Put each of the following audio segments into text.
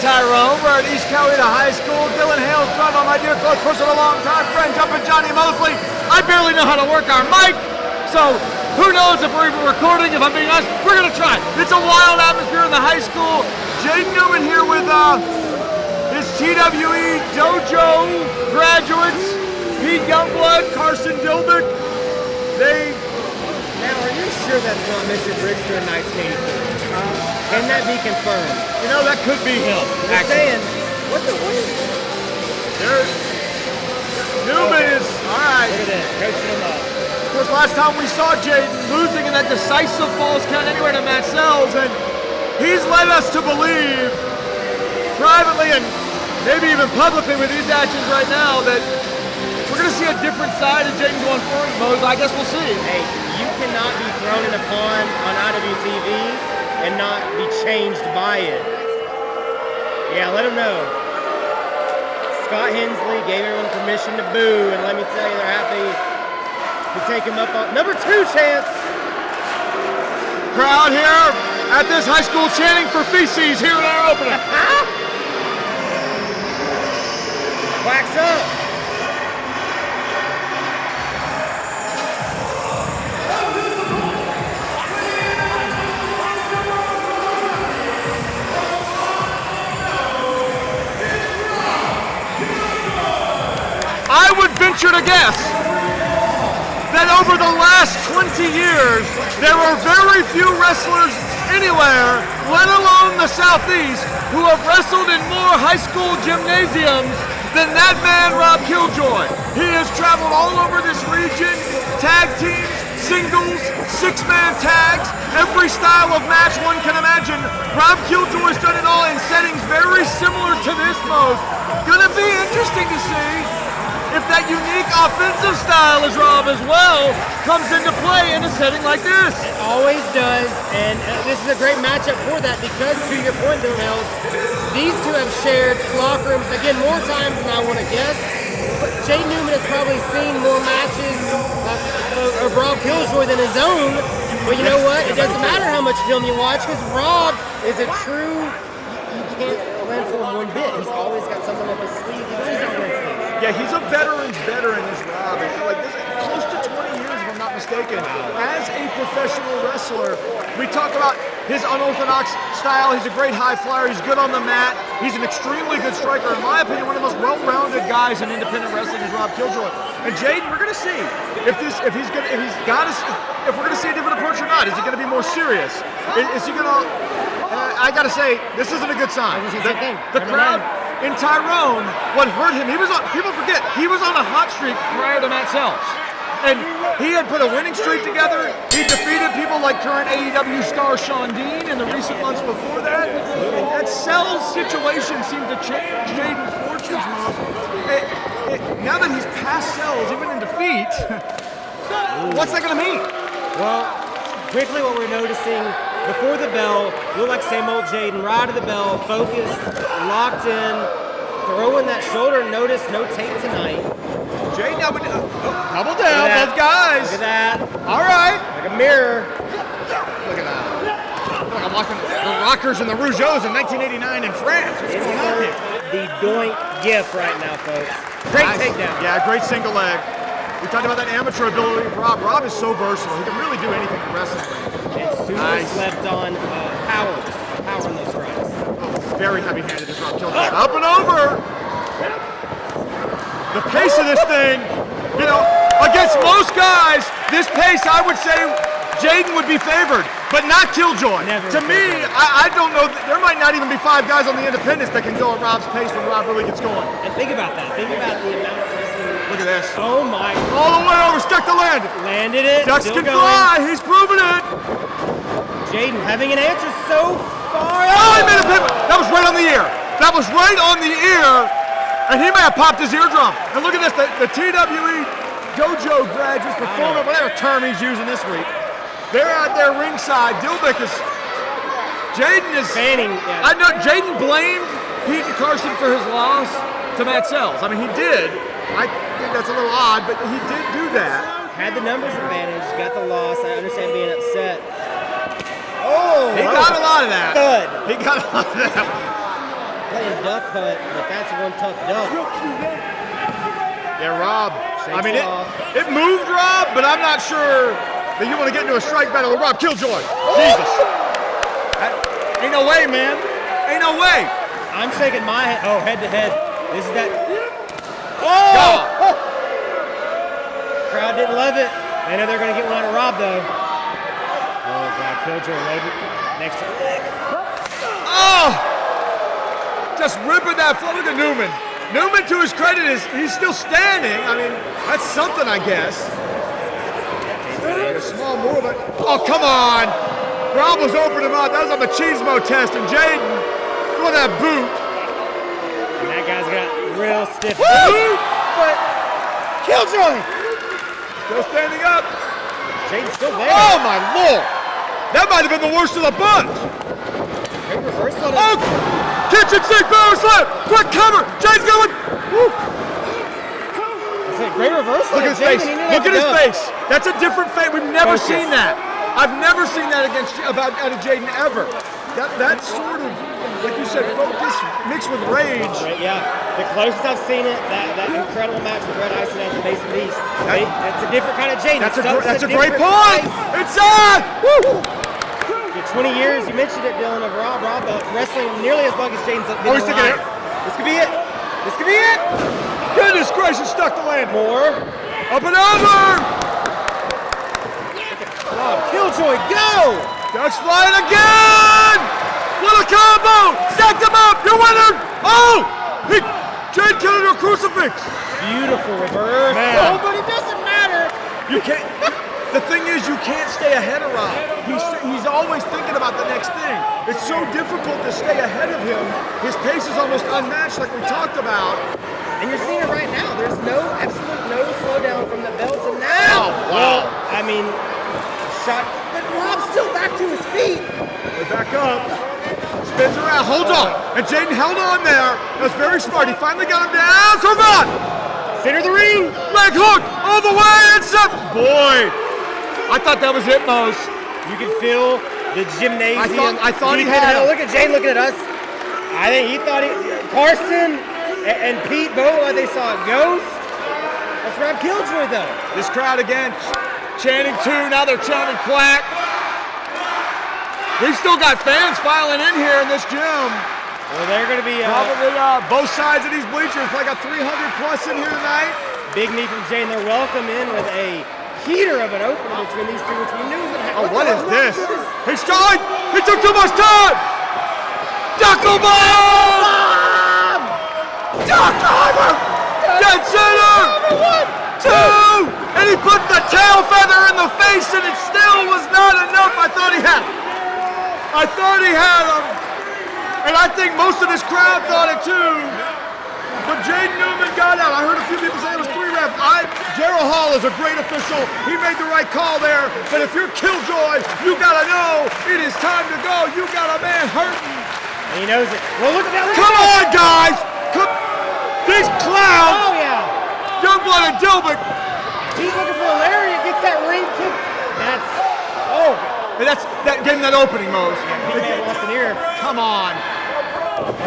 Tyrone. We're at East Coweta High School. Dylan Hale's joined by my dear close personal longtime friend, Jumpin' Johnny Mosley. I barely know how to work our mic, so who knows if we're even recording, if I'm being honest. We're gonna try. It's a wild atmosphere in the high school. Jaden Newman here with his TWE Dojo graduates, Pete Youngblood, Carson Dilbick. Now, are you sure that's not Mr. Brigster in 1984? Can that be confirmed? You know, that could be him. They're saying, what is Newman is, all right. Look at this, coaching him up. Of course, last time we saw Jaden losing in that decisive falls count anywhere to Matt Sells, and he's led us to believe, privately and maybe even publicly with these actions right now, that we're going to see a different side of Jaden going forward, Mose. I guess we'll see. Hey, you cannot be thrown in a pond on IWTV and not be changed by it. Yeah, let him know. Scott Hensley gave everyone permission to boo, and let me tell you, they're happy to take him up on number 2 chance. Crowd here at this high school chanting for feces here in our opening. Quacks up. I would venture to guess that over the last 20 years, there are very few wrestlers anywhere, let alone the Southeast, who have wrestled in more high school gymnasiums than that man, Rob Killjoy. He has traveled all over this region, tag teams, singles, 6-man tags, every style of match one can imagine. Rob Killjoy's done it all in settings very similar to this, Mose. Gonna be interesting to see if that unique offensive style as Rob as well comes into play in a setting like this. It always does, and this is a great matchup for that because, to your point, Dylan Hales, these two have shared locker rooms, again, more times than I want to guess. But Jay Newman has probably seen more matches of Rob Killjoy than his own, but you know what? It doesn't matter how much film you watch because Rob is a true, you can't land for him one bit. He's always got something up his sleeve. He's always on his sleeve. Yeah, he's a veteran's veteran, is Rob. Like this, close to 20 years, if I'm not mistaken. As a professional wrestler, we talk about his unorthodox style. He's a great high flyer. He's good on the mat. He's an extremely good striker. In my opinion, one of the most well-rounded guys in independent wrestling is Rob Killjoy. And Jaden, we're gonna see if we're gonna see a different approach or not. Is he gonna be more serious? Is he gonna? I gotta say, this isn't a good sign. The crowd in Tyrone, what hurt him, people forget, he was on a hot streak prior to Matt Sells. And he had put a winning streak together. He defeated people like current AEW star Shawn Dean in the recent months before that. And that Sells situation seemed to change Jaden's fortunes most. Now that he's past Sells, even in defeat, what's that gonna mean? Well, quickly what we're noticing, before the bell, look like same old Jaden, right to the bell, focused, locked in, throwing that shoulder. Notice no tape tonight. Jaden, double down, both guys. Look at that. All right. Like a mirror. Look at that. I feel like I'm watching the Rockers and the Rougeaus in 1989 in France. What's going on here? The doink gif right now, folks. Great takedown. Yeah, great single leg. We talked about that amateur ability of Rob. Rob is so versatile. He can really do anything in wrestling. And super slept on power in those strikes. Oh, very heavy-handed as Rob Killjoy. Up and over. The pace of this thing, you know, against most guys, this pace, I would say, Jaden would be favored, but not Killjoy. To me, I don't know, there might not even be 5 guys on the independents that can go at Rob's pace when Rob really gets going. And think about that. Think about the amount of wrestling. Look at this. Oh my. All the way over, stuck the land. Landed it. Ducks can fly, he's proven it. Jaden having an answer so far. Oh, he made a pivot. That was right on the ear. That was right on the ear. And he may have popped his eardrum. And look at this, the TWE Dojo graduates performing, whatever term he's using this week. They're out there ringside. Dilbick is, Jaden is, fanning. Yeah. I know Jaden blamed Pete and Carson for his loss to Matt Sells. I mean, he did. I think that's a little odd, but he did do that. Had the numbers advantage, got the loss. I understand being upset. Oh! He got a lot of that. Thud. He got a lot of that. playing duck hunt, but that's one tough duck. Yeah, Rob. Shakes I mean, it off. it moved Rob, but I'm not sure that you want to get into a strike battle with Rob Killjoy. Jesus. Ain't no way, man. Ain't no way. I'm shaking my head. Oh, head to head. This is that. God. Crowd didn't love it. They know they're going to get one out of Rob, though. Oh, God. Killjoy loaded. Next leg. Oh! Just ripping that floor. Look at Newman. Newman, to his credit, he's still standing. I mean, that's something, I guess. A small move. Oh, come on. Rob was opening him up. That was a machismo test, and Jaden with that boot. And that guy's got real stiff Woo! boot. But Killjoy! Still standing up. Jaden's still there. Oh, my Lord. That might have been the worst of the bunch. Great reversal. Oh, kitchen sink power slam. Quick cover. Jaden's going. Woo. It's a great reversal. Look at his face. Look at his face. That's a different face. We've never seen that. I've never seen that out of Jaden ever. That sort of, like you said, focus mixed with rage. Yeah, the closest I've seen it, that incredible match with Red Ice and Mason Beast. That's a different kind of Jaden. That's a great point. It's on. Woo. 20 years, you mentioned it, Dylan, of Rob wrestling nearly as long as Jaden's been Oh, he's sticking it. This could be it. This could be it. Goodness gracious, stuck the land. More. Up and over. Oh, Killjoy, go! Ducks flying again. What a combo. Stacked him up. Your winner. Oh, Jade killed into a crucifix. Beautiful reverse. Man. Oh, but it doesn't matter. You can't. The thing is, you can't stay ahead of Rob. He's always thinking about the next thing. It's so difficult to stay ahead of him. His pace is almost unmatched, like we talked about. And you're seeing it right now. There's absolute no slowdown from the belts. And now, wow. I mean, shot. But Rob's still back to his feet. They back up. Spins around, holds on. And Jaden held on there. That was very smart. He finally got him down. Come on. Center of the ring. Leg hook all the way. It's up. Boy. I thought that was it, Mose. You can feel the gymnasium. I thought he had it. Look at Jane looking at us. I think he thought Carson and Pete both like they saw a ghost. That's Rob Killjoy, though. This crowd again chanting two. Now they're chanting quack. We've still got fans filing in here in this gym. Well, they're going to be probably both sides of these bleachers. Like a 300 plus in here tonight. Big knee from Jane. They're welcome in with a heater of an opener between these two, which we knew was going to happen. Oh, what is this? He's trying! He took too much time! Duckle bomb! Duck diver! Dead center! 1, 2! And he put the tail feather in the face, and it still was not enough. I thought he had him. And I think most of this crowd thought it too. But Jaden Newman got out. I heard a few people say it was 3 refs. Gerald Hall is a great official. He made the right call there. But if you're Killjoy, you gotta know it is time to go. You got a man hurting. And he knows it. Well, look at that. Come on, guys. These clowns. Oh, yeah. Youngblood and Dilbert. He's looking for a lariat. Gets that ring kick. And that's that getting that opening, Mose. Yeah, he lost an ear. Come on.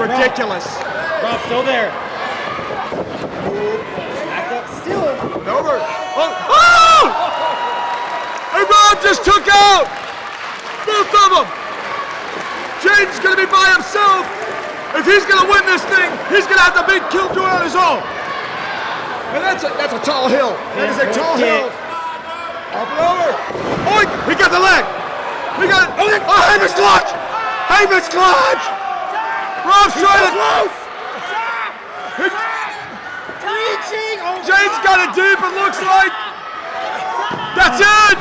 Ridiculous. Rob's still there. Back up still. Over. Oh! And Rob just took out both of them. Jaden's going to be by himself. If he's going to win this thing, he's going to have to beat Killjoy on his own. And that's a tall hill. That is a tall hill. Up and over. Oh, he got the leg. He got it. Oh, Haman's clutch. Haman's clutch. Rob's trying to close. Reaching. Oh, Jaden's got it deep, it looks like. That's it.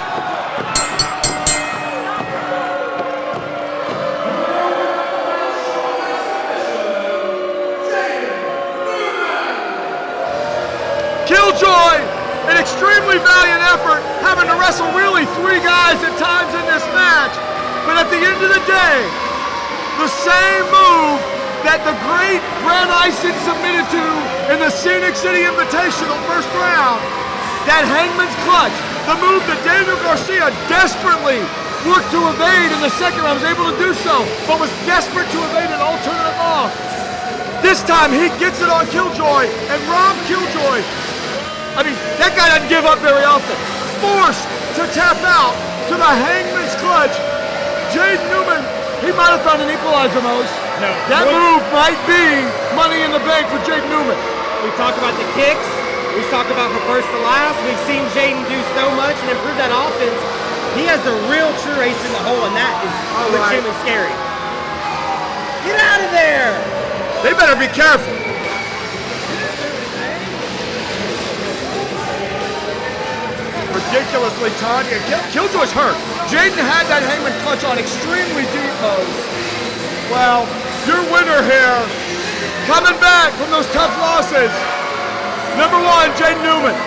Killjoy, an extremely valiant effort, having to wrestle really 3 guys at times in this match. But at the end of the day, the same move that the great Brad Ison submitted to in the Scenic City Invitational first round, that Hangman's clutch, the move that Daniel Garcia desperately worked to evade in the second round, was able to do so, but was desperate to evade an alternative off. This time he gets it on Killjoy, and Rob Killjoy, I mean, that guy doesn't give up very often. Forced to tap out to the Hangman's clutch. Jaden Newman, he might have found an equalizer, Mose. No. That move might be money in the bank for Jaden Newman. We talked about the kicks. We talked about from first to last. We've seen Jaden do so much and improve that offense. He has a real true ace in the hole, and that is legitimately scary. Get out of there! They better be careful. Ridiculously taunting. Killjoy's hurt. Jaden had that Hangman clutch on extremely deep, Mose. Well, your winner here, coming back from those tough losses. Number 1, Jaden Newman.